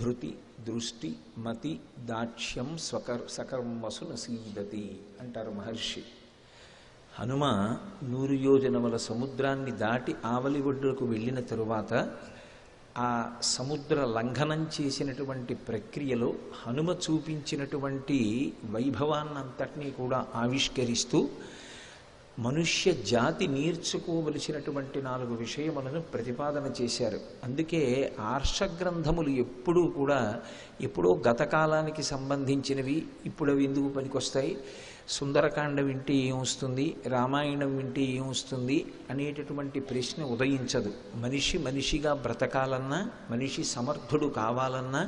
ధృతి దృష్టి మతి దాక్ష్యం సకర్మసు నసీదతి అంటారు మహర్షి. హనుమ 100 యోజనముల సముద్రాన్ని దాటి ఆవలి ఒడ్డుకు వెళ్ళిన తరువాత ఆ సముద్ర లంఘనం చేసినటువంటి ప్రక్రియలో హనుమ చూపించినటువంటి వైభవాన్నంతటినీ కూడా ఆవిష్కరిస్తూ మనుష్య జాతి నేర్చుకోవలసినటువంటి 4 విషయములను ప్రతిపాదన చేశారు. అందుకే ఆర్షగ్రంథములు ఎప్పుడూ కూడా ఎప్పుడో గతకాలానికి సంబంధించినవి ఇప్పుడు అవి ఎందుకు పనికొస్తాయి, సుందరకాండ వింటే ఏమొస్తుంది, రామాయణం వింటే ఏమొస్తుంది అనేటటువంటి ప్రశ్న ఉదయించదు. మనిషిగా బ్రతకాలన్నా, మనిషి సమర్థుడు కావాలన్నా,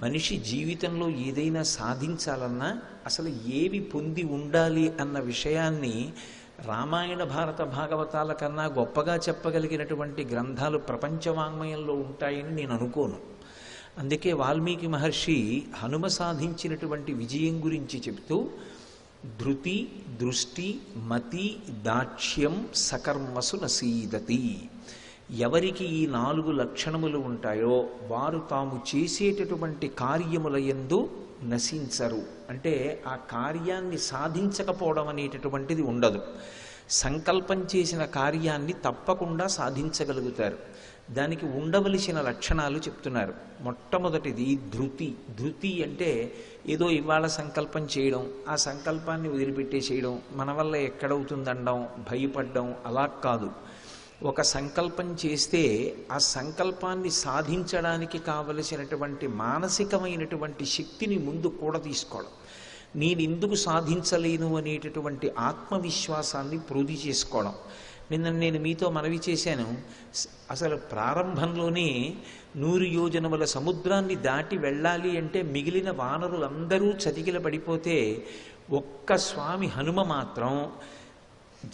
మనిషి జీవితంలో ఏదైనా సాధించాలన్నా అసలు ఏవి పొంది ఉండాలి అన్న విషయాన్ని రామాయణ భారత భాగవతాల కన్నా గొప్పగా చెప్పగలిగినటువంటి గ్రంథాలు ప్రపంచ వాంగ్మయంలో ఉంటాయని నేను అనుకోను. అందుకే వాల్మీకి మహర్షి హనుమ సాధించినటువంటి విజయం గురించి చెప్తూ ధృతి దృష్టి మతి దాక్ష్యం సకర్మసు నసీదతి. ఎవరికి ఈ 4 లక్షణములు ఉంటాయో వారు తాము చేసేటటువంటి కార్యముల యందు నశించరు. అంటే ఆ కార్యాన్ని సాధించకపోవడం అనేటటువంటిది ఉండదు. సంకల్పం చేసిన కార్యాన్ని తప్పకుండా సాధించగలుగుతారు. దానికి ఉండవలసిన లక్షణాలు చెప్తున్నారు. మొట్టమొదటిది ధృతి. ధృతి అంటే ఏదో ఇవాళ సంకల్పం చేయడం, ఆ సంకల్పాన్ని వదిలిపెట్టేసేయడం, మన వల్ల ఎక్కడవుతుందనడం, భయపడడం అలా కాదు. ఒక సంకల్పం చేస్తే ఆ సంకల్పాన్ని సాధించడానికి కావలసినటువంటి మానసికమైనటువంటి శక్తిని ముందు కూడా తీసుకోవడం, నేను ఎందుకు సాధించలేను అనేటటువంటి ఆత్మవిశ్వాసాన్ని ప్రోధి చేసుకోవడం. నేను మీతో మనవి చేశాను, అసలు ప్రారంభంలోనే 100 యోజనముల సముద్రాన్ని దాటి వెళ్ళాలి అంటే మిగిలిన వానరులందరూ చతికిల పడిపోతే ఒక్క స్వామి హనుమ మాత్రం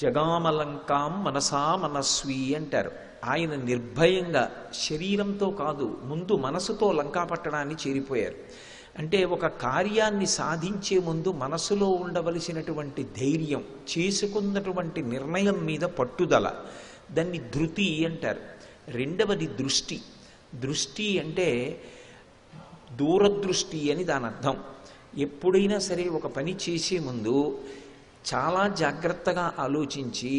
జగామలంకాం మనసా మనస్వి అంటారు. ఆయన నిర్భయంగా శరీరంతో కాదు, ముందు మనసుతో లంకా పట్టణాన్ని చేరిపోయారు. అంటే ఒక కార్యాన్ని సాధించే ముందు మనసులో ఉండవలసినటువంటి ధైర్యం, చేసుకున్నటువంటి నిర్ణయం మీద పట్టుదల, దాన్ని ధృతి అంటారు. రెండవది దృష్టి. దృష్టి అంటే దూరదృష్టి అని దాని అర్థం. ఎప్పుడైనా సరే ఒక పని చేసే ముందు చాలా జాగ్రత్తగా ఆలోచించి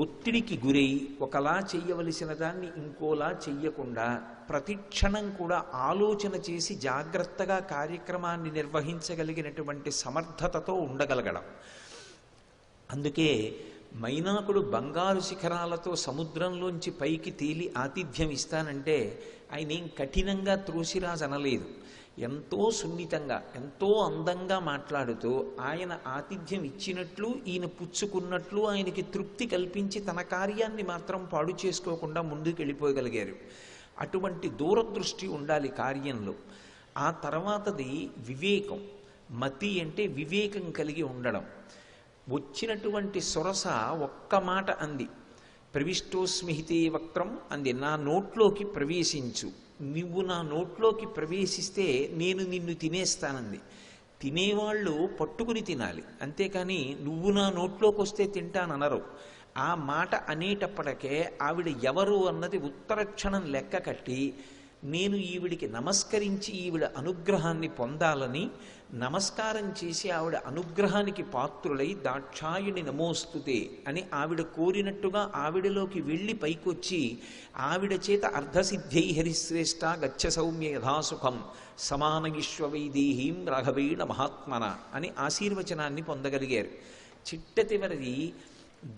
ఒత్తిడికి గురై ఒకలా చెయ్యవలసిన దాన్ని ఇంకోలా చెయ్యకుండా ప్రతిక్షణం కూడా ఆలోచన చేసి జాగ్రత్తగా కార్యక్రమాన్ని నిర్వహించగలిగినటువంటి సమర్థతతో ఉండగలగడం. అందుకే మైనాకుడు బంగారు శిఖరాలతో సముద్రంలోంచి పైకి తేలి ఆతిథ్యం ఇస్తానంటే ఆయన ఏం కఠినంగా త్రోసిరాజు అనలేదు. ఎంతో సున్నితంగా, ఎంతో అందంగా మాట్లాడుతూ ఆయన ఆతిథ్యం ఇచ్చినట్లు, ఈయన పుచ్చుకున్నట్లు ఆయనకి తృప్తి కల్పించి తన కార్యాన్ని మాత్రం పాడు చేసుకోకుండా ముందుకు వెళ్ళిపోగలిగారు. అటువంటి దూరదృష్టి ఉండాలి కార్యంలో. ఆ తర్వాతది వివేకం. మతి అంటే వివేకం కలిగి ఉండడం. వచ్చినటువంటి సొరస ఒక్క మాట అంది, ప్రవిష్టోస్మిహితే వక్త్రం అంది, నా నోట్లోకి ప్రవేశించు, నువ్వు నా నోట్లోకి ప్రవేశిస్తే నేను నిన్ను తినేస్తానంది. తినేవాళ్ళు పట్టుకుని తినాలి, అంతేకాని నువ్వు నా నోట్లోకి వస్తే తింటాననరు. ఆ మాట అనేటప్పటికే ఆవిడ ఎవరు అన్నది ఉత్తరక్షణం లెక్క కట్టి నేను ఈవిడికి నమస్కరించి ఈవిడ అనుగ్రహాన్ని పొందాలని నమస్కారం చేసి ఆవిడ అనుగ్రహానికి పాత్రులై దాక్షాయుని నమోస్తుతే అని ఆవిడ కోరినట్టుగా ఆవిడలోకి వెళ్ళి పైకొచ్చి ఆవిడ చేత అర్ధసిద్ధై హరిశ్రేష్ట గచ్చ సౌమ్య యథాసుఖం సమానయిష్వ వైదేహీం రాఘవేణ మహాత్మన అని ఆశీర్వచనాన్ని పొందగలిగారు. చిట్టతివరిది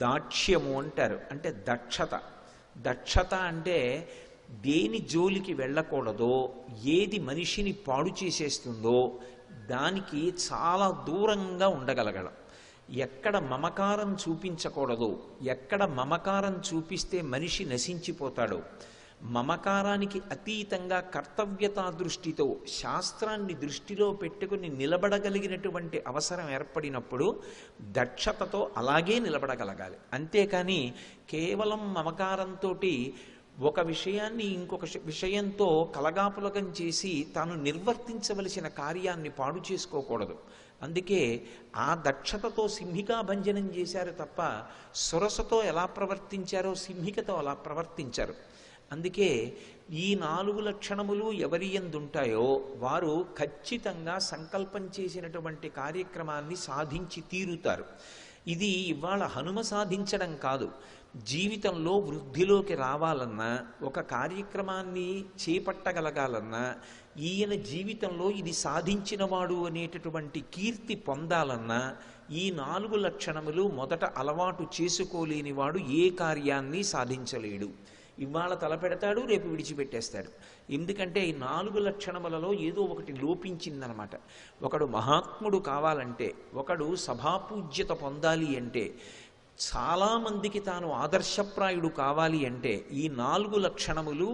దాక్ష్యము అంటారు. అంటే దక్షత. దక్షత అంటే దేని జోలికి వెళ్ళకూడదో, ఏది మనిషిని పాడు చేసేస్తుందో దానికి చాలా దూరంగా ఉండగలగడం. ఎక్కడ మమకారం చూపించకూడదో, ఎక్కడ మమకారం చూపిస్తే మనిషి నశించిపోతాడో, మమకారానికి అతీతంగా కర్తవ్యతా దృష్టితో శాస్త్రాన్ని దృష్టిలో పెట్టుకుని నిలబడగలిగినటువంటి అవసరం ఏర్పడినప్పుడు దక్షతతో అలాగే నిలబడగలగాలి. అంతేకాని కేవలం మమకారంతో ఒక విషయాన్ని ఇంకొక విషయంతో కలగాపులగం చేసి తాను నిర్వర్తించవలసిన కార్యాన్ని పాడు చేసుకోకూడదు. అందుకే ఆ దక్షతతో సింహికా భంజనం చేశారు తప్ప సురసతో ఎలా ప్రవర్తించారో సింహికతో అలా ప్రవర్తించారు. అందుకే ఈ 4 లక్షణములు ఎవరి యందుంటాయో వారు ఖచ్చితంగా సంకల్పం చేసినటువంటి కార్యక్రమాన్ని సాధించి తీరుతారు. ఇది ఇవాళ హనుమ సాధించడం కాదు. జీవితంలో వృద్ధిలోకి రావాలన్నా, ఒక కార్యక్రమాన్ని చేపట్టగలగాలన్నా, ఈయన జీవితంలో ఇది సాధించినవాడు అనేటటువంటి కీర్తి పొందాలన్నా ఈ 4 లక్షణములు మొదట అలవాటు చేసుకోలేనివాడు ఏ కార్యాన్ని సాధించలేడు. ఇవాళ తలపెడతాడు, రేపు విడిచిపెట్టేస్తాడు. ఎందుకంటే ఈ 4 లక్షణములలో ఏదో ఒకటి లోపించిందనమాట. ఒకడు మహాత్ముడు కావాలంటే, ఒకడు సభాపూజ్యత పొందాలి అంటే, చాలామందికి తాను ఆదర్శప్రాయుడు కావాలి అంటే ఈ 4 లక్షణములు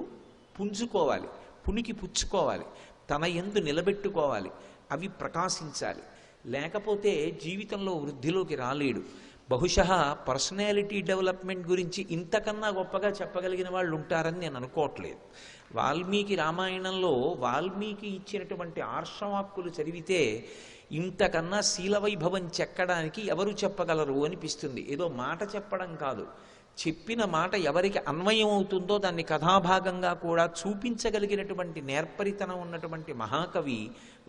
పుంజుకోవాలి, పునికి పుచ్చుకోవాలి, తన యందు నిలబెట్టుకోవాలి, అవి ప్రకాశించాలి. లేకపోతే జీవితంలో వృద్ధిలోకి రాలేడు. బహుశः పర్సనాలిటీ డెవలప్మెంట్ గురించి ఇంతకన్నా గొప్పగా చెప్పగలిగిన వాళ్ళు ఉంటారని నేను అనుకోవట్లేదు. వాల్మీకి రామాయణంలో వాల్మీకి ఇచ్చినటువంటి ఆర్షవాక్కులు చదివితే ఇంతకన్నా శీలవైభవం చెక్కడానికి ఎవరు చెప్పగలరు అనిపిస్తుంది. ఏదో మాట చెప్పడం కాదు, చెప్పిన మాట ఎవరికి అన్వయం అవుతుందో దాన్ని కథాభాగంగా కూడా చూపించగలిగినటువంటి నేర్పరితనం ఉన్నటువంటి మహాకవి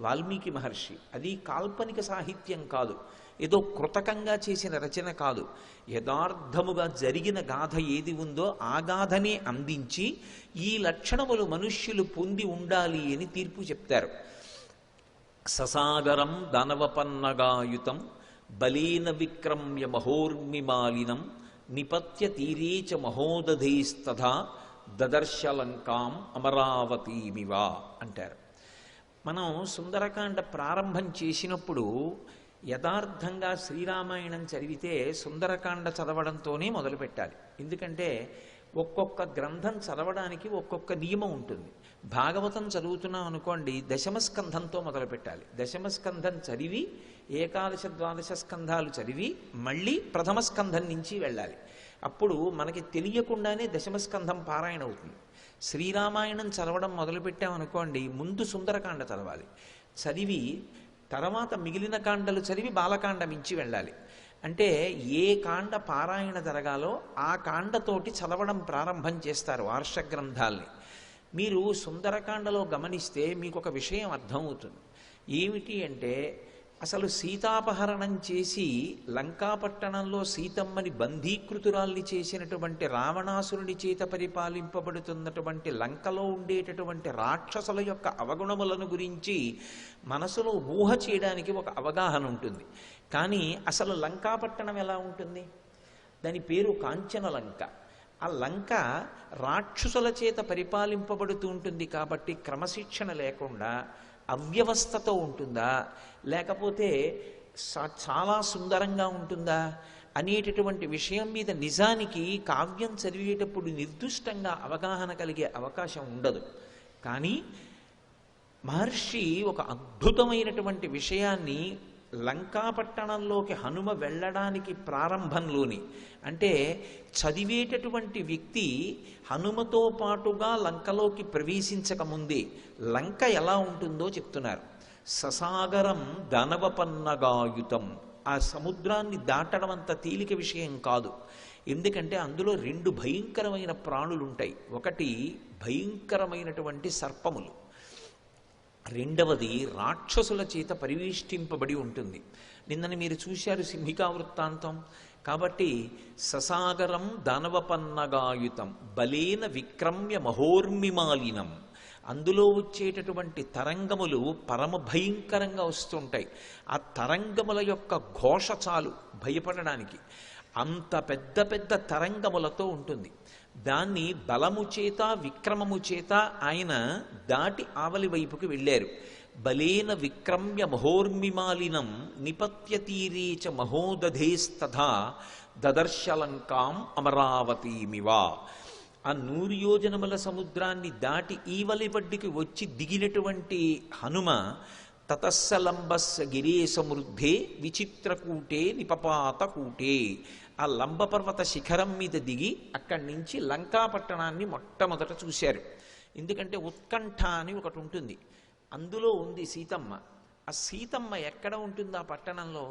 వాల్మీకి మహర్షి. అది కాల్పనిక సాహిత్యం కాదు, ఏదో కృతకంగా చేసిన రచన కాదు. యథార్థముగా జరిగిన గాథ ఏది ఉందో ఆ గాథనే అందించి ఈ లక్షణములు మనుష్యులు పొంది ఉండాలి అని తీర్పు చెప్తారు. ససాగరం దానవపన్నగాయుతం బలీన విక్రమ్య మహోర్మిమాలినం నిపత్య తీరేచ మహోదధైస్తథా దదర్శలంకాం అమరావతీమివా అంటారు. మనం సుందరకాండ ప్రారంభం చేసినప్పుడు యథార్థంగా శ్రీరామాయణం చదివితే సుందరకాండ చదవడంతోనే మొదలుపెట్టాలి. ఎందుకంటే ఒక్కొక్క గ్రంథం చదవడానికి ఒక్కొక్క నియమం ఉంటుంది. భాగవతం చదువుతున్నాం అనుకోండి, దశమస్కంధంతో మొదలుపెట్టాలి. దశమస్కంధం చదివి ఏకాదశ ద్వాదశ స్కంధాలు చదివి మళ్ళీ ప్రథమస్కంధం నుంచి వెళ్ళాలి. అప్పుడు మనకి తెలియకుండానే దశమస్కంధం పారాయణ అవుతుంది. శ్రీరామాయణం చదవడం మొదలుపెట్టామనుకోండి, ముందు సుందరకాండ చదవాలి, చదివి తర్వాత మిగిలిన కాండలు చదివి బాలకాండ మించి వెళ్ళాలి. అంటే ఏ కాండ పారాయణ జరగాలో ఆ కాండతోటి చదవడం ప్రారంభం చేస్తారు ఆర్ష గ్రంథాల్ని. మీరు సుందరకాండలో గమనిస్తే మీకు ఒక విషయం అర్థమవుతుంది. ఏమిటి అంటే, అసలు సీతాపహరణం చేసి లంకాపట్టణంలో సీతమ్మని బంధీకృతురాల్ని చేసినటువంటి రావణాసురుని చేత పరిపాలింపబడుతున్నటువంటి లంకలో ఉండేటటువంటి రాక్షసుల యొక్క అవగుణములను గురించి మనసులో ఊహ చేయడానికి ఒక అవగాహన ఉంటుంది. కానీ అసలు లంకాపట్టణం ఎలా ఉంటుంది? దాని పేరు కాంచన లంక. ఆ లంక రాక్షసుల చేత పరిపాలింపబడుతూ ఉంటుంది కాబట్టి క్రమశిక్షణ లేకుండా అవ్యవస్థతో ఉంటుందా, లేకపోతే చాలా సుందరంగా ఉంటుందా అనేటటువంటి విషయం మీద నిజానికి కావ్యం చదివేటప్పుడు నిర్దిష్టంగా అవగాహన కలిగే అవకాశం ఉండదు. కానీ మహర్షి ఒక అద్భుతమైనటువంటి విషయాన్ని లంకాపట్టణంలోకి హనుమ వెళ్ళడానికి ప్రారంభంలోని, అంటే చదివేటటువంటి వ్యక్తి హనుమతో పాటుగా లంకలోకి ప్రవేశించకముందే లంక ఎలా ఉంటుందో చెప్తున్నారు. ససాగరం దానవపన్నగాయుతం, ఆ సముద్రాన్ని దాటడం అంత తేలిక విషయం కాదు. ఎందుకంటే అందులో 2 భయంకరమైన ప్రాణులు ఉంటాయి. ఒకటి భయంకరమైనటువంటి సర్పములు, రెండవది రాక్షసుల చేత పరివేష్టింపబడి ఉంటుంది. నిన్నని మీరు చూశారు సింహికా వృత్తాంతం. కాబట్టి ససాగరం దానవపన్నగాయుతం బలేన విక్రమ్య మహోర్మిమాలినం, అందులో వచ్చేటటువంటి తరంగములు పరమ భయంకరంగా వస్తుంటాయి. ఆ తరంగముల యొక్క ఘోష చాలు భయపడడానికి. అంత పెద్ద పెద్ద తరంగములతో ఉంటుంది. దాన్ని బలము చేత విక్రమము చేత ఆయన దాటి ఆవలి వైపుకి వెళ్ళారు. బలేన విక్రమ్య మహోర్మిమాలినం నిపత్య తీరేచ మహోదధేస్తథా దదర్శలంకాం అమరావతీమివా. ఆ 100 యోజనముల సముద్రాన్ని దాటి ఈవలి వడ్డికి వచ్చి దిగినటువంటి హనుమ తతస్సలంబస్స గిరే సమృద్ధే విచిత్రకూటే నిపపాతకూటే, ఆ లంబపర్వత శిఖరం మీద దిగి అక్కడి నుంచి లంకాపట్టణాన్ని మొట్టమొదట చూశారు. ఎందుకంటే ఉత్కంఠ అని ఒకటి ఉంటుంది, అందులో ఉంది సీతమ్మ. ఆ సీతమ్మ ఎక్కడ ఉంటుంది ఆ పట్టణంలో?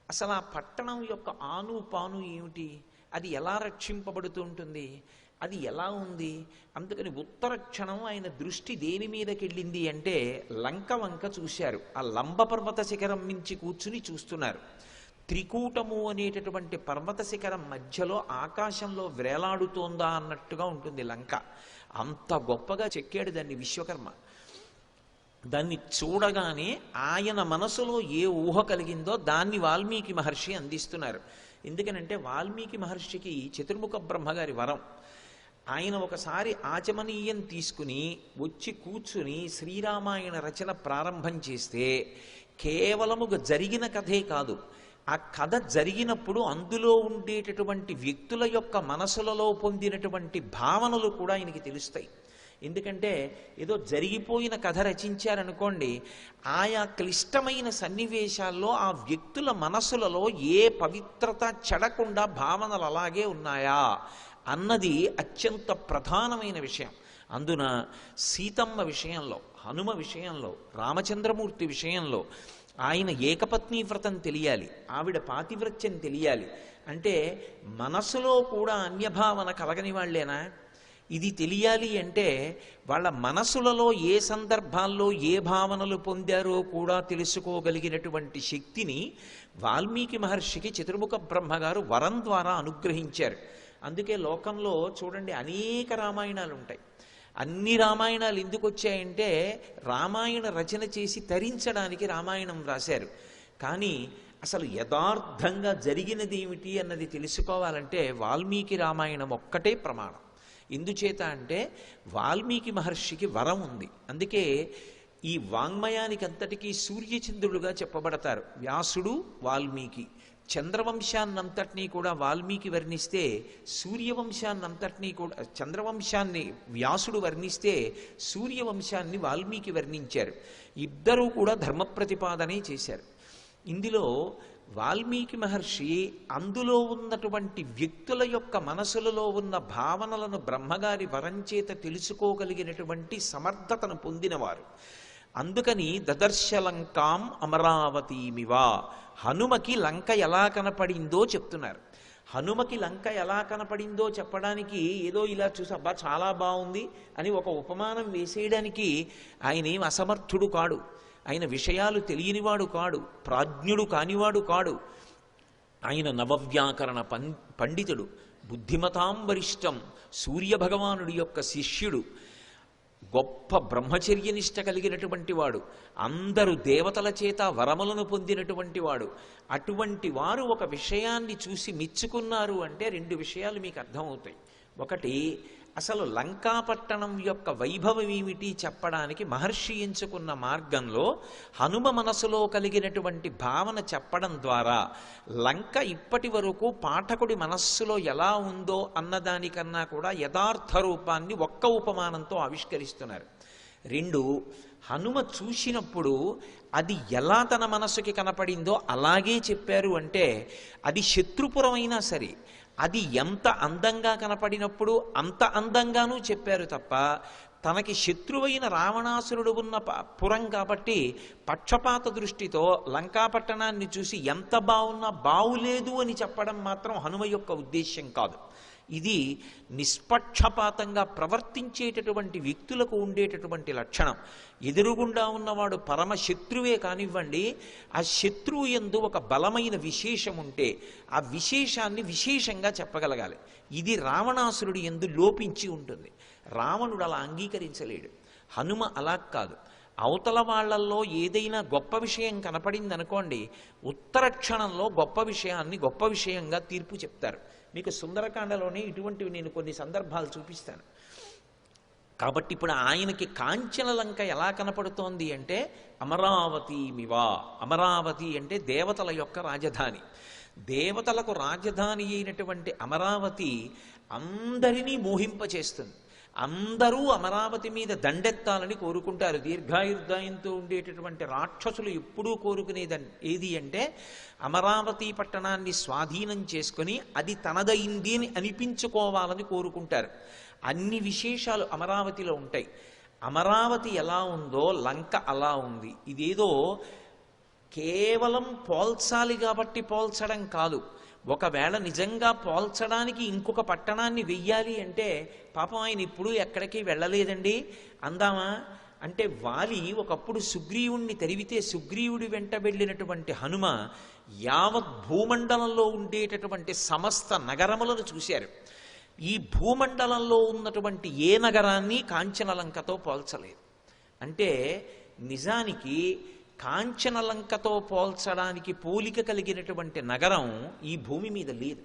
అసలు ఆ పట్టణం యొక్క ఆను పాను ఏమిటి, అది ఎలా రక్షింపబడుతూ ఉంటుంది అది ఎలా ఉంది? అందుకని ఉత్తర క్షణం ఆయన దృష్టి దేని మీదకి వెళ్ళింది అంటే లంక వంక చూశారు. ఆ లంబ పర్వత శిఖరం మించి కూర్చుని చూస్తున్నారు. త్రికూటము అనేటటువంటి పర్వత శిఖరం మధ్యలో ఆకాశంలో వేలాడుతోందా అన్నట్టుగా ఉంటుంది లంక. అంత గొప్పగా చెక్కాడు దాన్ని విశ్వకర్మ. దాన్ని చూడగానే ఆయన మనసులో ఏ ఊహ కలిగిందో దాన్ని వాల్మీకి మహర్షి అందిస్తున్నారు. ఎందుకనంటే వాల్మీకి మహర్షికి చతుర్ముఖ బ్రహ్మగారి వరం. ఆయన ఒకసారి ఆచమనీయం తీసుకుని వచ్చి కూర్చుని శ్రీరామాయణ రచన ప్రారంభం చేస్తే కేవలముగా జరిగిన కథే కాదు, ఆ కథ జరిగినప్పుడు అందులో ఉండేటటువంటి వ్యక్తుల యొక్క మనసులలో పొందినటువంటి భావనలు కూడా ఆయనకి తెలుస్తాయి. ఎందుకంటే ఏదో జరిగిపోయిన కథ రచించారనుకోండి, ఆయా క్లిష్టమైన సన్నివేశాల్లో ఆ వ్యక్తుల మనసులలో ఏ పవిత్రత చెడకుండా భావనలు అలాగే ఉన్నాయా అన్నది అత్యంత ప్రధానమైన విషయం. అందున సీతమ్మ విషయంలో, హనుమ విషయంలో, రామచంద్రమూర్తి విషయంలో ఆయన ఏకపత్ని వ్రతం తెలియాలి, ఆవిడ పాతివ్రత్యం తెలియాలి. అంటే మనసులో కూడా అన్యభావన కలగని వాళ్ళేనా? ఇది తెలియాలి అంటే వాళ్ళ మనసులలో ఏ సందర్భాల్లో ఏ భావనలు పొందారో కూడా తెలుసుకోగలిగినటువంటి శక్తిని వాల్మీకి మహర్షికి చతుర్ముఖ బ్రహ్మగారు వరం ద్వారా అనుగ్రహించారు. అందుకే లోకంలో చూడండి అనేక రామాయణాలు ఉంటాయి. అన్ని రామాయణాలు ఎందుకు వచ్చాయంటే రామాయణ రచన చేసి తరించడానికి రామాయణం రాశారు. కానీ అసలు యథార్థంగా జరిగినది ఏమిటి అన్నది తెలుసుకోవాలంటే వాల్మీకి రామాయణం ఒక్కటే ప్రమాణం. ఎందుచేత అంటే వాల్మీకి మహర్షికి వరం ఉంది. అందుకే ఈ వాంగ్మయానికి అంతటికీ సూర్యచంద్రులుగా చెప్పబడతారు వ్యాసుడు, వాల్మీకి. చంద్రవంశాన్నంతటినీ కూడా వాల్మీకి వర్ణిస్తే, సూర్యవంశాన్నంతటినీ కూడా, చంద్రవంశాన్ని వ్యాసుడు వర్ణిస్తే సూర్యవంశాన్ని వాల్మీకి వర్ణించారు. ఇద్దరూ కూడా ధర్మ ప్రతిపాదనే చేశారు. ఇందులో వాల్మీకి మహర్షి అందులో ఉన్నటువంటి వ్యక్తుల యొక్క మనసులలో ఉన్న భావనలను బ్రహ్మగారి వరంచేత తెలుసుకోగలిగినటువంటి సమర్థతను పొందినవారు. అందుకని దదర్శలంకాం అమరావతీమివా, హనుమకి లంక ఎలా కనపడిందో చెప్తున్నారు. హనుమకి లంక ఎలా కనపడిందో చెప్పడానికి ఏదో ఇలా చూసి అబ్బా చాలా బాగుంది అని ఒక ఉపమానం వేసేయడానికి ఆయన ఏం అసమర్థుడు కాడు, ఆయన విషయాలు తెలియనివాడు కాడు, ప్రాజ్ఞుడు కానివాడు కాడు. ఆయన నవవ్యాకరణ పండితుడు, బుద్ధిమతాం వరిష్టం, సూర్యభగవానుడి యొక్క శిష్యుడు, గొప్ప బ్రహ్మచర్యనిష్ట కలిగినటువంటి వాడు, అందరూ దేవతల చేత వరములను పొందినటువంటి వాడు. అటువంటి వారు ఒక విషయాన్ని చూసి మెచ్చుకున్నారు అంటే రెండు విషయాలు మీకు అర్థమవుతాయి. ఒకటి, అసలు లంకాపట్టణం యొక్క వైభవం ఏమిటి చెప్పడానికి మహర్షి ఎంచుకున్న మార్గంలో హనుమ మనసులో కలిగినటువంటి భావన చెప్పడం ద్వారా లంక ఇప్పటి వరకు పాఠకుడి మనస్సులో ఎలా ఉందో అన్నదానికన్నా కూడా యథార్థ రూపాన్ని ఒక్క ఉపమానంతో ఆవిష్కరిస్తున్నారు. రెండు, హనుమ చూసినప్పుడు అది ఎలా తన మనస్సుకి కనపడిందో అలాగే చెప్పారు. అంటే అది శత్రుపురమైనా సరే అది ఎంత అందంగా కనపడినప్పుడు అంత అందంగానూ చెప్పారు తప్ప తనకి శత్రువైన రావణాసురుడు ఉన్న పురం కాబట్టి పక్షపాత దృష్టితో లంకాపట్టణాన్ని చూసి ఎంత బాగున్నా బావులేదు అని చెప్పడం మాత్రం హనుమ యొక్క ఉద్దేశ్యం కాదు. ఇది నిష్పక్షపాతంగా ప్రవర్తించేటటువంటి వ్యక్తులకు ఉండేటటువంటి లక్షణం. ఎదురుగుండా ఉన్నవాడు పరమ శత్రువే కానివ్వండి, ఆ శత్రువు యందు ఒక బలమైన విశేషం ఉంటే ఆ విశేషాన్ని విశేషంగా చెప్పగలగాలి. ఇది రావణాసురుడి యందు లోపించి ఉంటుంది. రావణుడు అలా అంగీకరించలేడు. హనుమ అలా కాదు. అవతల వాళ్లల్లో ఏదైనా గొప్ప విషయం కనపడింది అనుకోండి, ఉత్తర క్షణంలో గొప్ప విషయాన్ని గొప్ప విషయంగా తీర్పు చెప్తారు. మీకు సుందరకాండలోనే ఇటువంటివి నేను కొన్ని సందర్భాలు చూపిస్తాను. కాబట్టి ఇప్పుడు ఆయనకి కాంచన లంక ఎలా కనపడుతోంది అంటే అమరావతీమివా. అమరావతి అంటే దేవతల యొక్క రాజధాని. దేవతలకు రాజధాని అయినటువంటి అమరావతి అందరినీ మోహింపచేస్తుంది. అందరూ అమరావతి మీద దండెత్తాలని కోరుకుంటారు. దీర్ఘాయుర్దాయంతో ఉండేటటువంటి రాక్షసులు ఎప్పుడూ కోరుకునేది ఏది అంటే అమరావతి పట్టణాన్ని స్వాధీనం చేసుకొని అది తనదైంది అని అనిపించుకోవాలని కోరుకుంటారు. అన్ని విశేషాలు అమరావతిలో ఉంటాయి. అమరావతి ఎలా ఉందో లంక అలా ఉంది. ఇదేదో కేవలం పోల్చాలి కాబట్టి పోల్చడం కాదు, ఒకవేళ నిజంగా పోల్చడానికి ఇంకొక పట్టణాన్ని వెయ్యాలి అంటే పాపం ఆయన ఇప్పుడు ఎక్కడికి వెళ్ళలేదండి అందామా అంటే, వాలి ఒకప్పుడు సుగ్రీవుణ్ణి తరివితే సుగ్రీవుడి వెంట వెళ్ళినటువంటి హనుమ యావత్ భూమండలంలో ఉండేటటువంటి సమస్త నగరములను చూశారు. ఈ భూమండలంలో ఉన్నటువంటి ఏ నగరాన్ని కాంచనలంకతో పోల్చలేదు. అంటే నిజానికి కాంచనలంకతో పోల్చడానికి పోలిక కలిగినటువంటి నగరం ఈ భూమి మీద లేదు.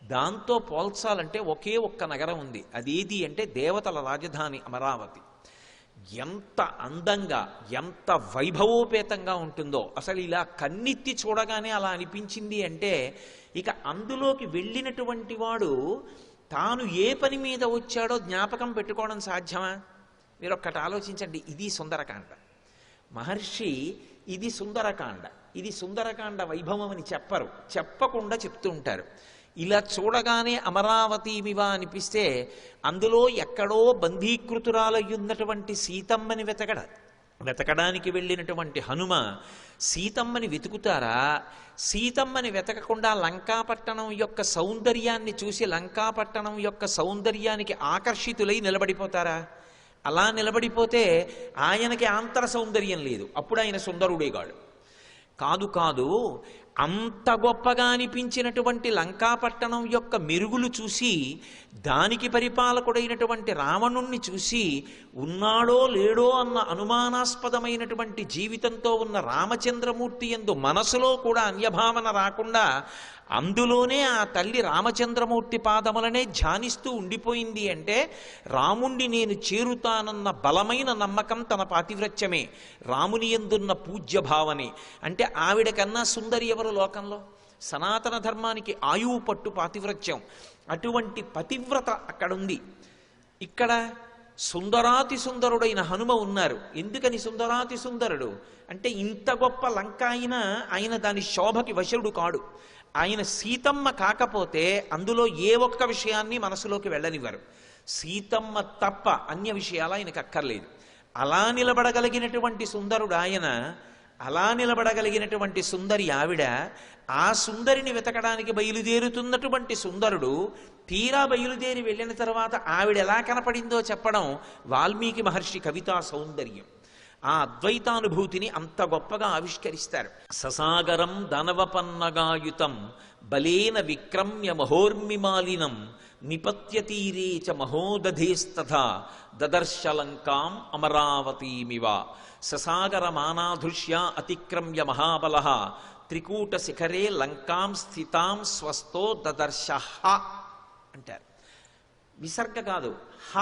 దాంతో పోల్చాలంటే ఒకే ఒక్క నగరం ఉంది. అదేది అంటే దేవతల రాజధాని అమరావతి. ఎంత అందంగా ఎంత వైభవోపేతంగా ఉంటుందో అసలు ఇలా కన్నెత్తి చూడగానే అలా అనిపించింది. అంటే ఇక అందులోకి వెళ్ళినటువంటి వాడు తాను ఏ పని మీద వచ్చాడో జ్ఞాపకం పెట్టుకోవడం సాధ్యమా? మీరు ఒక్కటి ఆలోచించండి. ఇది సుందరకాండ. మహర్షి ఇది సుందరకాండ, ఇది సుందరకాండ వైభవం అని చెప్పరు, చెప్పకుండా చెప్తూ ఉంటారు. ఇలా చూడగానే అమరావతిమివ అనిపిస్తే అందులో ఎక్కడో బంధీకృతురాలయ్యున్నటువంటి సీతమ్మని వెతకడానికి వెళ్ళినటువంటి హనుమ సీతమ్మని వెతుకుతారా? సీతమ్మని వెతకకుండా లంకాపట్టణం యొక్క సౌందర్యాన్ని చూసి లంకాపట్టణం యొక్క సౌందర్యానికి ఆకర్షితులై నిలబడిపోతారా? అలా నిలబడిపోతే ఆయనకి ఆంతర సౌందర్యం లేదు, అప్పుడు ఆయన సుందరుడేగాడు. కాదు, అంత గొప్పగా అనిపించినటువంటి లంకాపట్టణం యొక్క మెరుగులు చూసి దానికి పరిపాలకుడైనటువంటి రావణుణ్ణి చూసి ఉన్నాడో లేడో అన్న అనుమానాస్పదమైనటువంటి జీవితంతో ఉన్న రామచంద్రమూర్తి యందు మనసులో కూడా అన్యభావన రాకుండా అందులోనే ఆ తల్లి రామచంద్రమూర్తి పాదములనే ధ్యానిస్తూ ఉండిపోయింది. అంటే రాముణ్ణి నేను చేరుతానన్న బలమైన నమ్మకం తన పాతివ్రత్యమే, రాముని యందున్న పూజ్య భావనే. అంటే ఆవిడ కన్నా సుందరి ఎవరు లోకంలో? సనాతన ధర్మానికి ఆయువు పట్టు పాతివ్రత్యం. అటువంటి పతివ్రత అక్కడుంది. ఇక్కడ సుందరాతి సుందరుడైన హనుమ ఉన్నారు. ఎందుకని సుందరాతి సుందరుడు అంటే ఇంత గొప్ప లంక అయినా ఆయన దాని శోభకి వశుడు కాడు. ఆయన సీతమ్మ కాకపోతే అందులో ఏ ఒక్క విషయాన్ని మనసులోకి వెళ్ళనివ్వరు. సీతమ్మ తప్ప అన్య విషయాలు ఆయనకు అక్కర్లేదు. అలా నిలబడగలిగినటువంటి సుందరుడు ఆయన, అలా నిలబడగలిగినటువంటి సుందరి ఆవిడ. ఆ సుందరిని వెతకడానికి బయలుదేరుతున్నటువంటి సుందరుడు తీరా బయలుదేరి వెళ్ళిన తర్వాత ఆవిడ ఎలా కనపడిందో చెప్పడం వాల్మీకి మహర్షి కవితా సౌందర్యం. ఆ అద్వైతానుభూతిని అంత గొప్పగా ఆవిష్కరిస్తారు. ససాగరం దానవపన్నగాయుతం బలేన విక్రమ్య మహోర్మిమాలినం నిపత్యతీరే చ మహోదధేస్తథా దదర్శలంకాం అమరావతీమివ. ససాగరమానాధృష్య అతిక్రమ్య మహాబలః త్రికూట శిఖరే లంకాం స్థితాం స్వస్థో దదర్శ అంటారు. విసర్గ కాదు, హ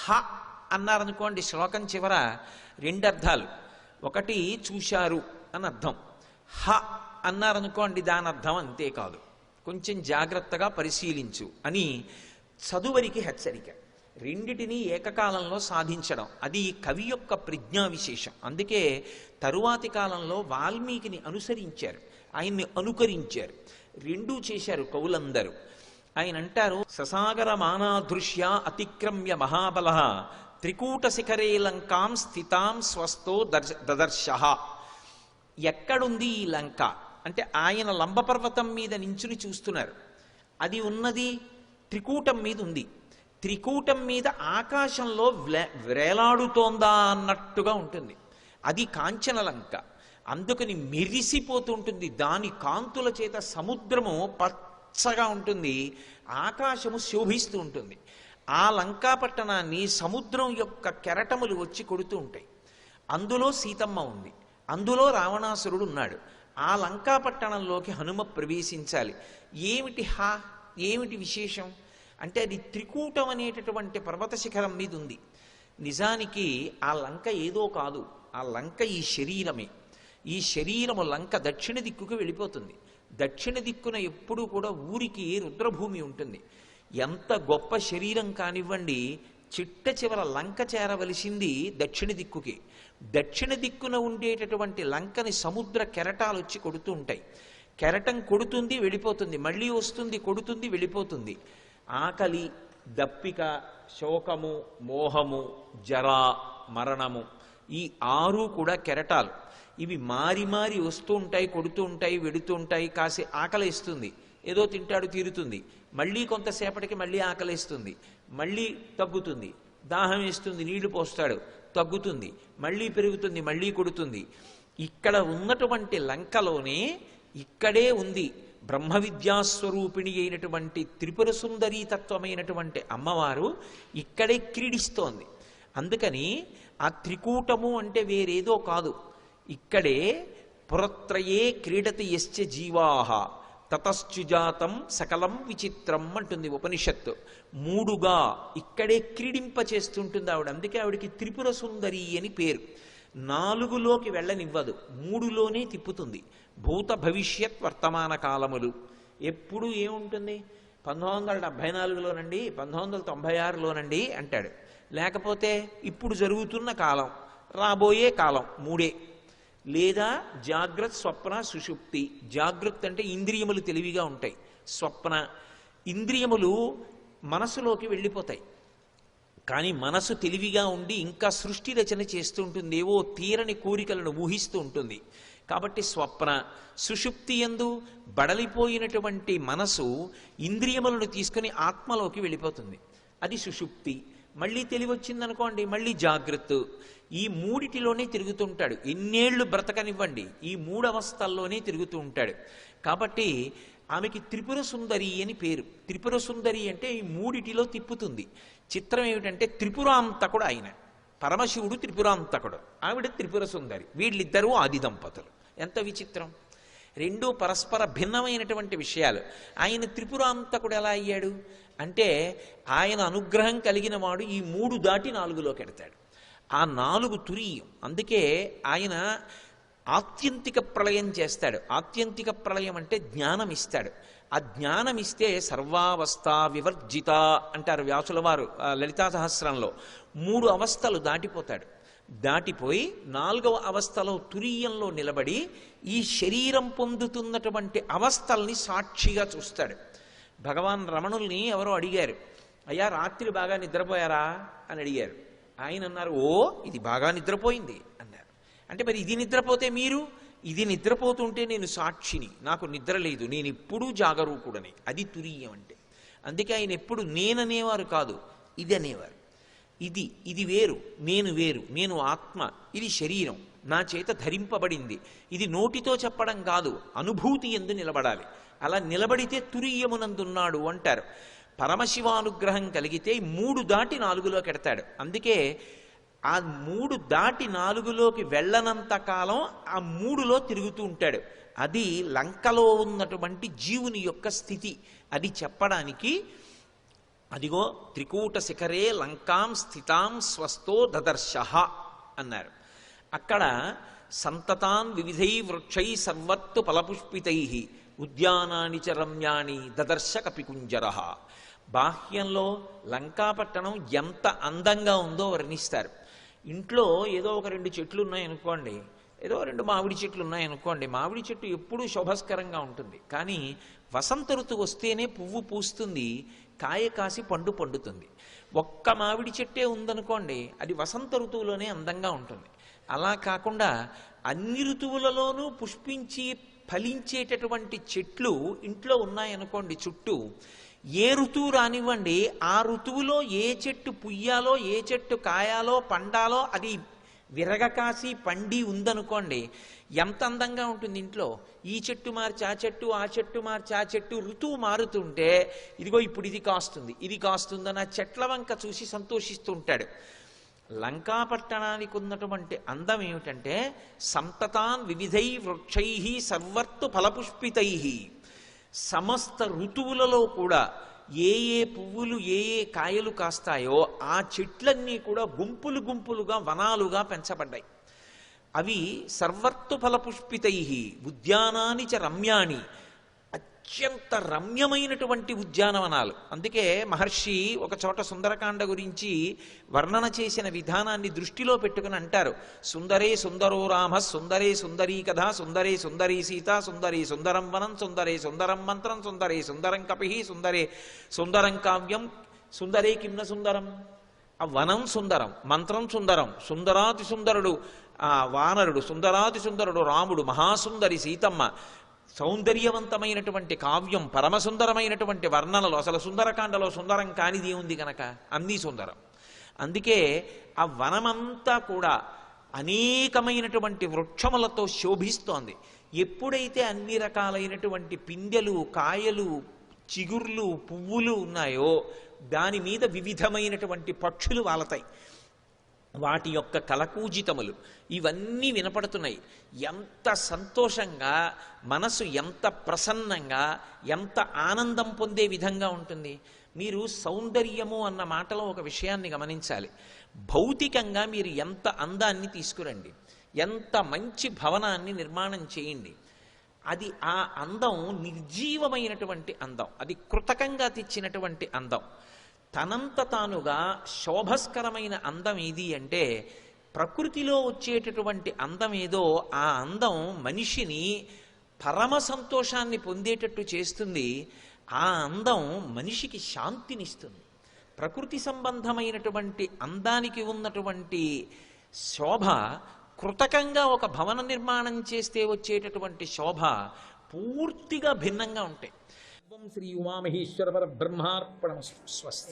హ అన్నారనుకోండి శ్లోకం చివర రెండు అర్థాలు. ఒకటి చూశారు అని అర్థం, హ అన్నారనుకోండి దాని అర్థం అంతేకాదు. కొంచెం జాగ్రత్తగా పరిశీలించు అని చదువరికి హెచ్చరిక. రెండిటినీ ఏకకాలంలో సాధించడం అది కవి యొక్క ప్రజ్ఞా విశేషం. అందుకే తరువాతి కాలంలో వాల్మీకిని అనుసరించారు, ఆయన్ని అనుకరించారు, రెండూ చేశారు కవులందరూ. ఆయన అంటారు, ససాగర మానాదృశ్య అతిక్రమ్య మహాబలః త్రికూట శిఖరే లంకాం స్థితాం స్వస్థో దదర్శ. ఎక్కడుంది ఈ లంక అంటే ఆయన లంబపర్వతం మీద నించుని చూస్తున్నారు. అది ఉన్నది త్రికూటం మీద ఉంది. త్రికూటం మీద ఆకాశంలో వ్రేలాడుతోందా అన్నట్టుగా ఉంటుంది. అది కాంచనలంక. అందుకని మెరిసిపోతూ ఉంటుంది. దాని కాంతుల చేత సముద్రము పచ్చగా ఉంటుంది, ఆకాశము శోభిస్తూ ఉంటుంది. ఆ లంకాపట్టణాన్ని సముద్రం యొక్క కెరటములు వచ్చి కొడుతూ ఉంటాయి. అందులో సీతమ్మ ఉంది, అందులో రావణాసురుడు ఉన్నాడు. ఆ లంకాపట్టణంలోకి హనుమ ప్రవేశించాలి. ఏమిటి విశేషం అంటే అది త్రికూటం అనేటటువంటి పర్వత శిఖరం మీద ఉంది. నిజానికి ఆ లంక ఏదో కాదు, ఆ లంక ఈ శరీరమే. ఈ శరీరము లంక దక్షిణ దిక్కుకు వెళ్ళిపోతుంది. దక్షిణ దిక్కున ఎప్పుడూ కూడా ఊరికి రుద్రభూమి ఉంటుంది. ఎంత గొప్ప శరీరం కానివ్వండి, చిట్ట చివర లంక చేరవలసింది దక్షిణ దిక్కుకి. దక్షిణ దిక్కున ఉండేటటువంటి లంకని సముద్ర కెరటాలు వచ్చి కొడుతూ ఉంటాయి. కెరటం కొడుతుంది వెళ్ళిపోతుంది, మళ్ళీ వస్తుంది కొడుతుంది వెళ్ళిపోతుంది. ఆకలి, దప్పిక, శోకము, మోహము, జరా, మరణము, ఈ 6 కూడా కెరటాలు. ఇవి మారి మారి వస్తూ ఉంటాయి, కొడుతూ ఉంటాయి, వెడుతూ ఉంటాయి. కాసి ఆకలిస్తుంది, ఏదో తింటాడు, తీరుతుంది. మళ్ళీ కొంతసేపటికి మళ్ళీ ఆకలేస్తుంది, మళ్ళీ తగ్గుతుంది. దాహం వేస్తుంది, నీళ్లు పోస్తాడు, తగ్గుతుంది, మళ్ళీ పెరుగుతుంది, మళ్ళీ కొడుతుంది. ఇక్కడ ఉన్నటువంటి లంకలోనే ఇక్కడే ఉంది బ్రహ్మ విద్యాస్వరూపిణి అయినటువంటి త్రిపుర సుందరీ తత్వమైనటువంటి అమ్మవారు ఇక్కడే క్రీడిస్తోంది. అందుకని ఆ త్రికూటము అంటే వేరేదో కాదు, ఇక్కడే పురత్రయే క్రీడతి యశ్చ జీవాహ తతశ్చుజాతం సకలం విచిత్రం అంటుంది ఉపనిషత్తు. మూడుగా ఇక్కడే క్రీడింపచేస్తుంటుంది ఆవిడ. అందుకే ఆవిడికి త్రిపుర సుందరి అని పేరు. నాలుగులోకి వెళ్ళనివ్వదు, మూడులోనే తిప్పుతుంది. భూత భవిష్యత్ వర్తమాన కాలములు ఎప్పుడు ఏముంటుంది? 1974లోనండి, 1996లోనండి అంటాడు. లేకపోతే ఇప్పుడు జరుగుతున్న కాలం, రాబోయే కాలం, మూడే. లేదా జాగ్రత్త, స్వప్న, సుషుప్తి. జాగ్రత్త అంటే ఇంద్రియములు తెలివిగా ఉంటాయి, స్వప్న ఇంద్రియములు మనసులోకి వెళ్ళిపోతాయి. కానీ మనసు తెలివిగా ఉండి ఇంకా సృష్టి రచన చేస్తూ ఉంటుంది, ఏవో తీరని కోరికలను ఊహిస్తూ ఉంటుంది. కాబట్టి స్వప్న. సుషుప్తి యందు బడలిపోయినటువంటి మనసు ఇంద్రియములను తీసుకుని ఆత్మలోకి వెళ్ళిపోతుంది, అది సుషుప్తి. మళ్ళీ తెలివొచ్చిందనుకోండి, మళ్ళీ జాగ్రత్త. ఈ మూడిటిలోనే తిరుగుతుంటాడు. ఎన్నేళ్లు బ్రతకనివ్వండి, ఈ మూడు అవస్థల్లోనే తిరుగుతూ ఉంటాడు. కాబట్టి ఆమెకి త్రిపుర సుందరి అని పేరు. త్రిపుర సుందరి అంటే ఈ మూడిటిలో తిప్పుతుంది. చిత్రం ఏమిటంటే త్రిపురాంతకుడు ఆయన, పరమశివుడు త్రిపురాంతకుడు, ఆవిడ త్రిపుర సుందరి. వీళ్ళిద్దరూ ఆది దంపతులు. ఎంత విచిత్రం! రెండూ పరస్పర భిన్నమైనటువంటి విషయాలు. ఆయన త్రిపురాంతకుడు ఎలా అయ్యాడు అంటే, ఆయన అనుగ్రహం కలిగిన వాడు ఈ మూడు దాటి నాలుగులోకి ఎడతాడు. ఆ నాలుగు తురీయం. అందుకే ఆయన ఆత్యంతిక ప్రళయం చేస్తాడు. ఆత్యంతిక ప్రళయం అంటే జ్ఞానం ఇస్తాడు. ఆ జ్ఞానం ఇస్తే సర్వావస్థ వివర్జిత అంటారు వ్యాసుల వారు లలితా సహస్రంలో. మూడు అవస్థలు దాటిపోతాడు. దాటిపోయి నాలుగవ అవస్థలో తురీయంలో నిలబడి ఈ శరీరం పొందుతున్నటువంటి అవస్థల్ని సాక్షిగా చూస్తాడు. భగవాన్ రమణుల్ని ఎవరో అడిగారు, అయ్యా రాత్రి బాగా నిద్రపోయారా అని అడిగారు. ఆయన అన్నారు, ఓ ఇది బాగా నిద్రపోయింది అన్నారు. అంటే మరి ఇది నిద్రపోతే మీరు? ఇది నిద్రపోతుంటే నేను సాక్షిని, నాకు నిద్ర లేదు, నేను ఎప్పుడూ జాగరూకుడని. అది తురీయం అంటే. అందుకే ఆయన ఎప్పుడు నేననేవారు కాదు, ఇది అనేవారు. ఇది వేరు, నేను వేరు, నేను ఆత్మ, ఇది శరీరం, నా చేత ధరింపబడింది. ఇది నోటితో చెప్పడం కాదు, అనుభూతి యందు నిలబడాలి. అలా నిలబడితే తురీయమునందున్నాడు అంటారు. పరమశివానుగ్రహం కలిగితే మూడు దాటి నాలుగులోకి ఎడతాడు. అందుకే ఆ మూడు దాటి నాలుగులోకి వెళ్ళనంత కాలం ఆ మూడులో తిరుగుతూ ఉంటాడు. అది లంకలో ఉన్నటువంటి జీవుని యొక్క స్థితి. అది చెప్పడానికి అదిగో త్రికూట శిఖరే లంకాం స్థితాం స్వస్థో దదర్శః అన్నారు. అక్కడ సంతతాన్ వివిధై వృక్షై సర్వత్తు ఫలపుష్పితై ఉద్యానాని చ రమ్యాని దదర్శ కపికుంజరః. బాహ్యంలో లంకాపట్టణం ఎంత అందంగా ఉందో వర్ణిస్తారు. ఇంట్లో ఏదో ఒక 2 చెట్లు ఉన్నాయనుకోండి, ఏదో 2 మామిడి చెట్లు ఉన్నాయనుకోండి, మామిడి చెట్టు ఎప్పుడూ శోభస్కరంగా ఉంటుంది. కానీ వసంత ఋతువు వస్తేనే పువ్వు పూస్తుంది, కాయ కాసి పండు పండుతుంది. ఒక్క మామిడి చెట్టే ఉందనుకోండి, అది వసంత ఋతువులోనే అందంగా ఉంటుంది. అలా కాకుండా అన్ని ఋతువులలోనూ పుష్పించి ఫలించేటటువంటి చెట్లు ఇంట్లో ఉన్నాయనుకోండి చుట్టూ, ఏ ఋతువు రానివ్వండి, ఆ ఋతువులో ఏ చెట్టు పుయ్యాలో, ఏ చెట్టు కాయాలో, పండాలో అది విరగకాసి పండి ఉందనుకోండి, ఎంత అందంగా ఉంటుంది ఇంట్లో. ఈ చెట్టు మార్చి ఆ చెట్టు, ఆ చెట్టు మార్చి ఆ చెట్టు, ఋతువు మారుతుంటే ఇదిగో ఇప్పుడు ఇది కాస్తుంది, ఇది కాస్తుందని ఆ చెట్ల వంక చూసి సంతోషిస్తూ ఉంటాడు. లంకాపట్టణానికి ఉన్నటువంటి అందం ఏమిటంటే, సంతతాన్ వివిధై వృక్షై సర్వత్తు ఫలపుష్పితై. సమస్త ఋతువులలో కూడా ఏ ఏ పువ్వులు ఏ ఏ కాయలు కాస్తాయో ఆ చెట్లన్నీ కూడా గుంపులు గుంపులుగా వనాలుగా పెంచబడ్డాయి. అవి సర్వత్తు ఫలపుష్పితై ఉద్యానాని చ రమ్యాని, అత్యంత రమ్యమైనటువంటి ఉద్యానవనాలు. అందుకే మహర్షి ఒక చోట సుందరకాండ గురించి వర్ణన చేసిన విధానాన్ని దృష్టిలో పెట్టుకుని అంటారు, సుందరే సుందరో రామ సుందరే సుందరీ కథ సుందరే సుందరీ సీత సుందరే సుందరం వనం సుందరే సుందరం మంత్రం సుందరే సుందరం కపి సుందరే సుందరం కావ్యం సుందరే కిమ్న సుందరం. ఆ వనం సుందరం, మంత్రం సుందరం, సుందరాతి సుందరుడు ఆ వానరుడు, సుందరాతి సుందరుడు రాముడు, మహాసుందరి సీతమ్మ, సౌందర్యవంతమైనటువంటి కావ్యం, పరమసుందరమైనటువంటి వర్ణనలు, అసలు సుందరకాండలో సుందరం కానిది ఉంది కనుక అన్నీ సుందరం. అందుకే ఆ వనమంతా కూడా అనేకమైనటువంటి వృక్షములతో శోభిస్తోంది. ఎప్పుడైతే అన్ని రకాలైనటువంటి పిందెలు, కాయలు, చిగుర్లు, పువ్వులు ఉన్నాయో దాని మీద వివిధమైనటువంటి పక్షులు వాలతాయి. వాటి యొక్క కలకూజితములు ఇవన్నీ వినపడుతున్నాయి. ఎంత సంతోషంగా, మనసు ఎంత ప్రసన్నంగా, ఎంత ఆనందం పొందే విధంగా ఉంటుంది. మీరు సౌందర్యము అన్న మాటలో ఒక విషయాన్ని గమనించాలి. భౌతికంగా మీరు ఎంత అందాన్ని తీసుకురండి, ఎంత మంచి భవనాన్ని నిర్మాణం చేయండి, అది ఆ అందం నిర్జీవమైనటువంటి అందం, అది కృతకంగా తెచ్చినటువంటి అందం. తనంత తానుగా శోభస్కరమైన అందం ఏది అంటే ప్రకృతిలో వచ్చేటటువంటి అందం ఏదో ఆ అందం మనిషిని పరమ సంతోషాన్ని పొందేటట్టు చేస్తుంది. ఆ అందం మనిషికి శాంతినిస్తుంది. ప్రకృతి సంబంధమైనటువంటి అందానికి ఉన్నటువంటి శోభ, కృతకంగా ఒక భవన నిర్మాణం చేస్తే వచ్చేటటువంటి శోభ పూర్తిగా భిన్నంగా ఉంటాయి. శ్రీ ఉమామహేశ్వర పరబ్రహ్మార్పణమస్తు. స్వస్తి.